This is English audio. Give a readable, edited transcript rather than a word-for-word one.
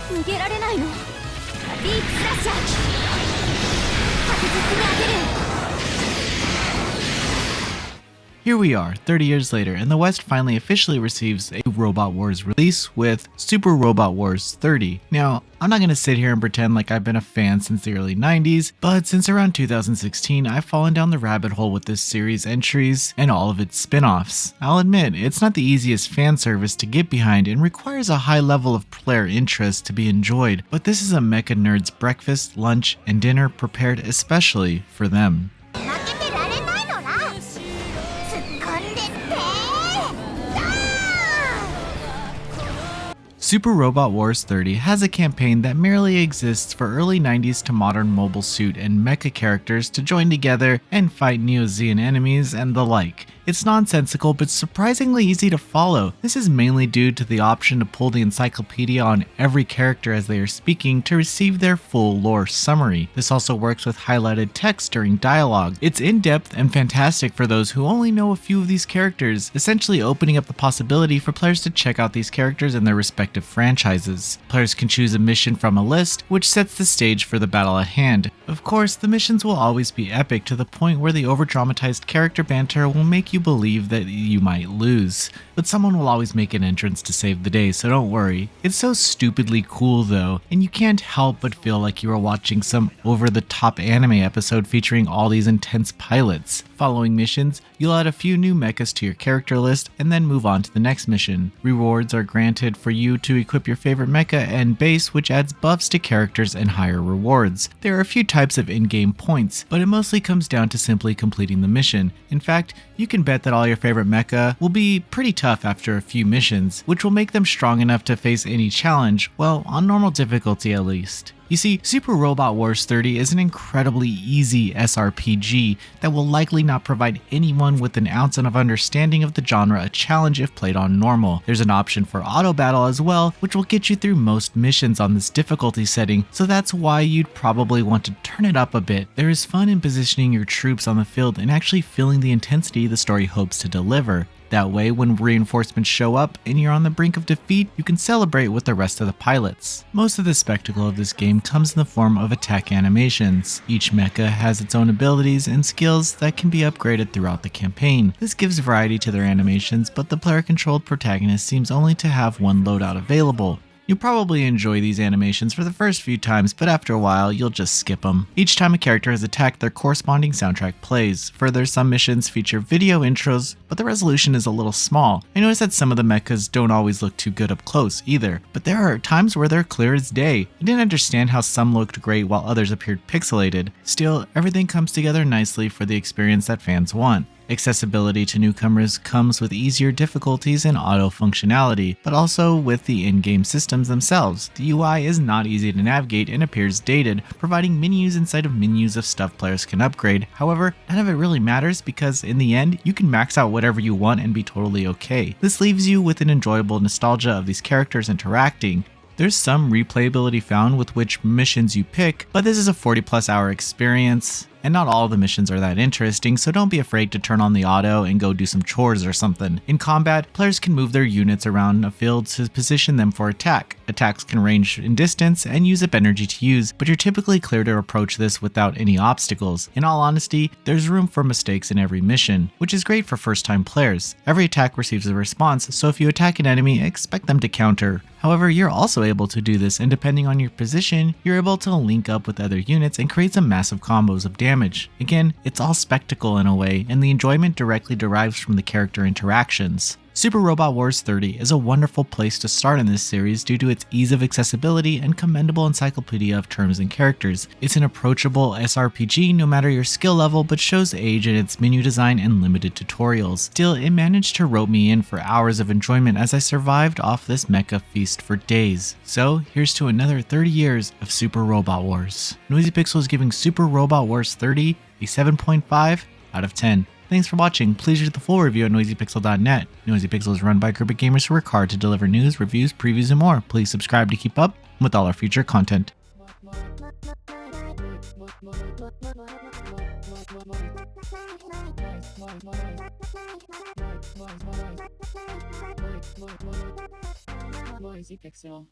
逃げられないの。ディープスラッシャー。確実に当てる。 Here we are, 30 years later, and the West finally officially receives a Robot Wars release with Super Robot Wars 30. Now, I'm not going to sit here and pretend like I've been a fan since the early 90s, but since around 2016, I've fallen down the rabbit hole with this series' entries and all of its spin-offs. I'll admit, it's not the easiest fan service to get behind and requires a high level of player interest to be enjoyed, but this is a mecha nerd's breakfast, lunch, and dinner prepared especially for them. Super Robot Wars 30 has a campaign that merely exists for early 90s to modern mobile suit and mecha characters to join together and fight Neo-Zeon enemies and the like. It's nonsensical but surprisingly easy to follow. This is mainly due to the option to pull the encyclopedia on every character as they are speaking to receive their full lore summary. This also works with highlighted text during dialogue. It's in-depth and fantastic for those who only know a few of these characters, essentially opening up the possibility for players to check out these characters in their respective franchises. Players can choose a mission from a list, which sets the stage for the battle at hand. Of course, the missions will always be epic to the point where the over-dramatized character banter will make you believe that you might lose, but someone will always make an entrance to save the day, so don't worry. It's so stupidly cool though, and you can't help but feel like you are watching some over-the-top anime episode featuring all these intense pilots. Following missions, you'll add a few new mechas to your character list and then move on to the next mission. Rewards are granted for you to equip your favorite mecha and base, which adds buffs to characters and higher rewards. There are a few types of in-game points, but it mostly comes down to simply completing the mission. In fact, you can bet that all your favorite mecha will be pretty tough after a few missions, which will make them strong enough to face any challenge, well, on normal difficulty at least. You see, Super Robot Wars 30 is an incredibly easy SRPG that will likely not provide anyone with an ounce of understanding of the genre a challenge if played on normal. There's an option for auto battle as well, which will get you through most missions on this difficulty setting, so that's why you'd probably want to turn it up a bit. There is fun in positioning your troops on the field and actually feeling the intensity the story hopes to deliver. That way, when reinforcements show up and you're on the brink of defeat, you can celebrate with the rest of the pilots. Most of the spectacle of this game comes in the form of attack animations. Each mecha has its own abilities and skills that can be upgraded throughout the campaign. This gives variety to their animations, but the player-controlled protagonist seems only to have one loadout available. You'll probably enjoy these animations for the first few times, but after a while, you'll just skip them. Each time a character is attacked, their corresponding soundtrack plays. Further, some missions feature video intros, but the resolution is a little small. I noticed that some of the mechas don't always look too good up close either, but there are times where they're clear as day. I didn't understand how some looked great while others appeared pixelated. Still, everything comes together nicely for the experience that fans want. Accessibility to newcomers comes with easier difficulties and auto functionality, but also with the in-game systems themselves. The UI is not easy to navigate and appears dated, providing menus inside of menus of stuff players can upgrade. However, none of it really matters because in the end, you can max out whatever you want and be totally okay. This leaves you with an enjoyable nostalgia of these characters interacting. There's some replayability found with which missions you pick, but this is a 40+ hour experience, and not all of the missions are that interesting, so don't be afraid to turn on the auto and go do some chores or something. In combat, players can move their units around a field to position them for attack. Attacks can range in distance and use up energy to use, but you're typically clear to approach this without any obstacles. In all honesty, there's room for mistakes in every mission, which is great for first-time players. Every attack receives a response, so if you attack an enemy, expect them to counter. However, you're also able to do this, and depending on your position, you're able to link up with other units and create some massive combos of damage. Again, it's all spectacle in a way, and the enjoyment directly derives from the character interactions. Super Robot Wars 30 is a wonderful place to start in this series due to its ease of accessibility and commendable encyclopedia of terms and characters. It's an approachable SRPG no matter your skill level, but shows age in its menu design and limited tutorials. Still, it managed to rope me in for hours of enjoyment as I survived off this mecha feast for days. So here's to another 30 years of Super Robot Wars. Noisy Pixel is giving Super Robot Wars 30 a 7.5 out of 10. Thanks for watching. Please read the full review at noisypixel.net. Noisy Pixel is run by a group of gamers who work hard to deliver news, reviews, previews, and more. Please subscribe to keep up with all our future content. Noisy Pixel.